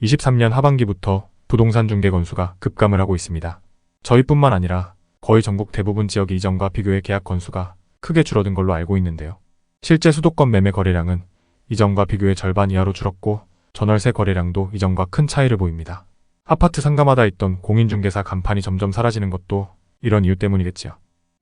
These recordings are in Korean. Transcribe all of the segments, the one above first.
23년 하반기부터 부동산 중개 건수가 급감을 하고 있습니다. 저희뿐만 아니라 거의 전국 대부분 지역이 이전과 비교해 계약 건수가 크게 줄어든 걸로 알고 있는데요. 실제 수도권 매매 거래량은 이전과 비교해 절반 이하로 줄었고 전월세 거래량도 이전과 큰 차이를 보입니다. 아파트 상가마다 있던 공인중개사 간판이 점점 사라지는 것도 이런 이유 때문이겠지요.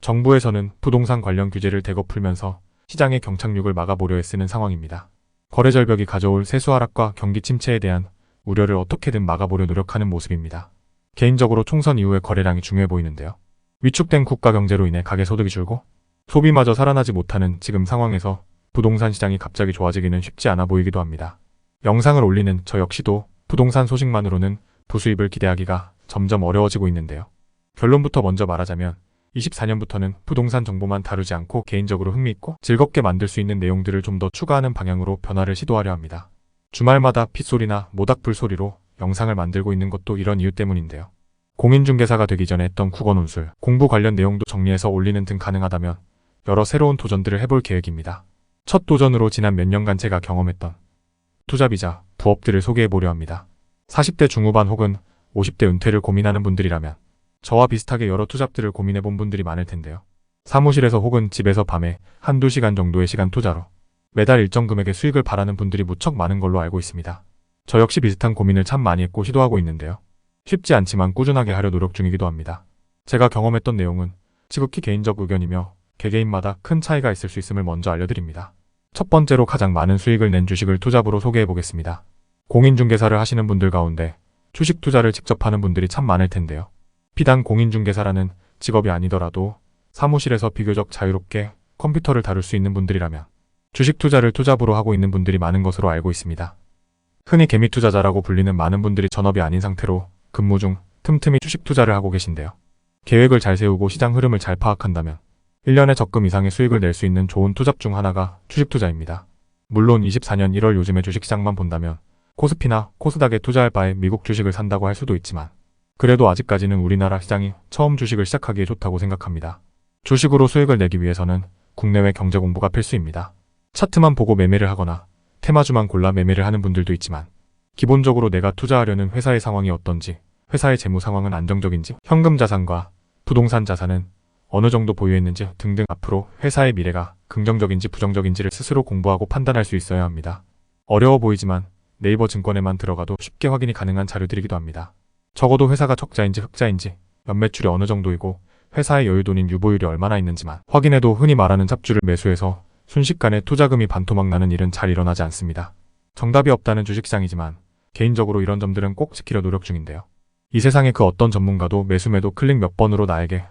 정부에서는 부동산 관련 규제를 대거 풀면서 시장의 경착륙을 막아보려 애쓰는 상황입니다. 거래 절벽이 가져올 세수 하락과 경기 침체에 대한 우려를 어떻게든 막아보려 노력하는 모습입니다. 개인적으로 총선 이후의 거래량이 중요해 보이는데요. 위축된 국가 경제로 인해 가계소득이 줄고 소비마저 살아나지 못하는 지금 상황에서 부동산 시장이 갑자기 좋아지기는 쉽지 않아 보이기도 합니다. 영상을 올리는 저 역시도 부동산 소식만으로는 부수입을 기대하기가 점점 어려워지고 있는데요. 결론부터 먼저 말하자면 24년부터는 부동산 정보만 다루지 않고 개인적으로 흥미있고 즐겁게 만들 수 있는 내용들을 좀 더 추가하는 방향으로 변화를 시도하려 합니다. 주말마다 핏소리나 모닥불 소리로 영상을 만들고 있는 것도 이런 이유 때문인데요. 공인중개사가 되기 전에 했던 국어 논술, 공부 관련 내용도 정리해서 올리는 등 가능하다면 여러 새로운 도전들을 해볼 계획입니다. 첫 도전으로 지난 몇 년간 제가 경험했던 투자비자, 부업들을 소개해보려 합니다. 40대 중후반 혹은 50대 은퇴를 고민하는 분들이라면 저와 비슷하게 여러 투잡들을 고민해본 분들이 많을 텐데요. 사무실에서 혹은 집에서 밤에 한두 시간 정도의 시간 투자로 매달 일정 금액의 수익을 바라는 분들이 무척 많은 걸로 알고 있습니다. 저 역시 비슷한 고민을 참 많이 했고 시도하고 있는데요. 쉽지 않지만 꾸준하게 하려 노력 중이기도 합니다. 제가 경험했던 내용은 지극히 개인적 의견이며 개개인마다 큰 차이가 있을 수 있음을 먼저 알려드립니다. 첫 번째로 가장 많은 수익을 낸 주식을 투잡으로 소개해보겠습니다. 공인중개사를 하시는 분들 가운데 주식 투자를 직접 하는 분들이 참 많을 텐데요. 비단 공인중개사라는 직업이 아니더라도 사무실에서 비교적 자유롭게 컴퓨터를 다룰 수 있는 분들이라면 주식 투자를 투잡으로 하고 있는 분들이 많은 것으로 알고 있습니다. 흔히 개미 투자자라고 불리는 많은 분들이 전업이 아닌 상태로 근무 중 틈틈이 주식 투자를 하고 계신데요. 계획을 잘 세우고 시장 흐름을 잘 파악한다면 1년에 적금 이상의 수익을 낼 수 있는 좋은 투잡 중 하나가 주식 투자입니다. 물론 24년 1월 요즘의 주식시장만 본다면 코스피나 코스닥에 투자할 바에 미국 주식을 산다고 할 수도 있지만 그래도 아직까지는 우리나라 시장이 처음 주식을 시작하기에 좋다고 생각합니다. 주식으로 수익을 내기 위해서는 국내외 경제 공부가 필수입니다. 차트만 보고 매매를 하거나 테마주만 골라 매매를 하는 분들도 있지만 기본적으로 내가 투자하려는 회사의 상황이 어떤지, 회사의 재무 상황은 안정적인지, 현금 자산과 부동산 자산은 어느 정도 보유했는지 등등 앞으로 회사의 미래가 긍정적인지 부정적인지를 스스로 공부하고 판단할 수 있어야 합니다. 어려워 보이지만 네이버 증권에만 들어가도 쉽게 확인이 가능한 자료들이기도 합니다. 적어도 회사가 적자인지 흑자인지, 연매출이 어느 정도이고 회사의 여유돈인 유보율이 얼마나 있는지만 확인해도 흔히 말하는 잡주를 매수해서 순식간에 투자금이 반토막 나는 일은 잘 일어나지 않습니다. 정답이 없다는 주식시장이지만 개인적으로 이런 점들은 꼭 지키려 노력 중인데요. 이 세상의 그 어떤 전문가도 매수매도 클릭 몇 번으로 나에게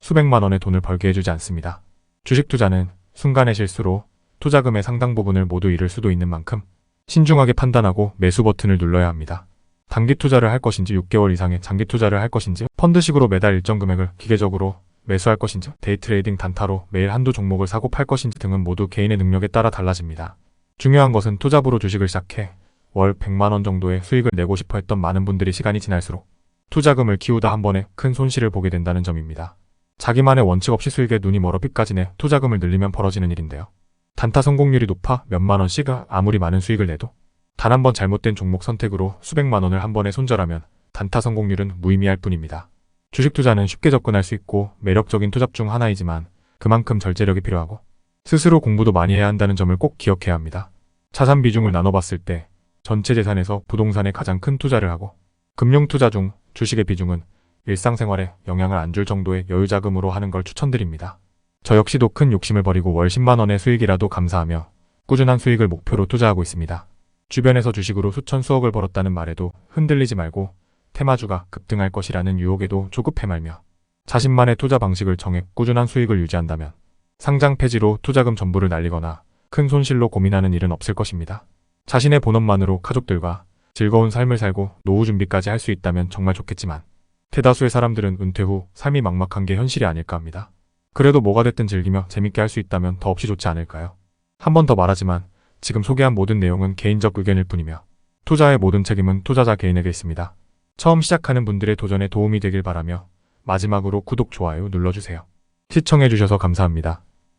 수백만 원의 돈을 벌게 해주지 않습니다. 주식 투자는 순간의 실수로 투자금의 상당 부분을 모두 잃을 수도 있는 만큼 신중하게 판단하고 매수 버튼을 눌러야 합니다. 단기 투자를 할 것인지 6개월 이상의 장기 투자를 할 것인지 펀드식으로 매달 일정 금액을 기계적으로 매수할 것인지 데이트레이딩 단타로 매일 한두 종목을 사고 팔 것인지 등은 모두 개인의 능력에 따라 달라집니다. 중요한 것은 투잡으로 주식을 시작해 월 100만 원 정도의 수익을 내고 싶어 했던 많은 분들이 시간이 지날수록 투자금을 키우다 한 번에 큰 손실을 보게 된다는 점입니다. 자기만의 원칙 없이 수익에 눈이 멀어 빚까지 내 투자금을 늘리면 벌어지는 일인데요. 단타 성공률이 높아 몇만 원씩 아무리 많은 수익을 내도 단 한 번 잘못된 종목 선택으로 수백만 원을 한 번에 손절하면 단타 성공률은 무의미할 뿐입니다. 주식 투자는 쉽게 접근할 수 있고 매력적인 투잡 중 하나이지만 그만큼 절제력이 필요하고 스스로 공부도 많이 해야 한다는 점을 꼭 기억해야 합니다. 자산 비중을 나눠봤을 때 전체 재산에서 부동산에 가장 큰 투자를 하고 금융투자 중 주식의 비중은 일상생활에 영향을 안 줄 정도의 여유자금으로 하는 걸 추천드립니다. 저 역시도 큰 욕심을 버리고 월 10만 원의 수익이라도 감사하며 꾸준한 수익을 목표로 투자하고 있습니다. 주변에서 주식으로 수천 수억을 벌었다는 말에도 흔들리지 말고 테마주가 급등할 것이라는 유혹에도 조급해 말며 자신만의 투자 방식을 정해 꾸준한 수익을 유지한다면 상장 폐지로 투자금 전부를 날리거나 큰 손실로 고민하는 일은 없을 것입니다. 자신의 본업만으로 가족들과 즐거운 삶을 살고 노후 준비까지 할 수 있다면 정말 좋겠지만 대다수의 사람들은 은퇴 후 삶이 막막한 게 현실이 아닐까 합니다. 그래도 뭐가 됐든 즐기며 재밌게 할 수 있다면 더없이 좋지 않을까요? 한 번 더 말하지만 지금 소개한 모든 내용은 개인적 의견일 뿐이며 투자의 모든 책임은 투자자 개인에게 있습니다. 처음 시작하는 분들의 도전에 도움이 되길 바라며 마지막으로 구독, 좋아요 눌러주세요. 시청해주셔서 감사합니다.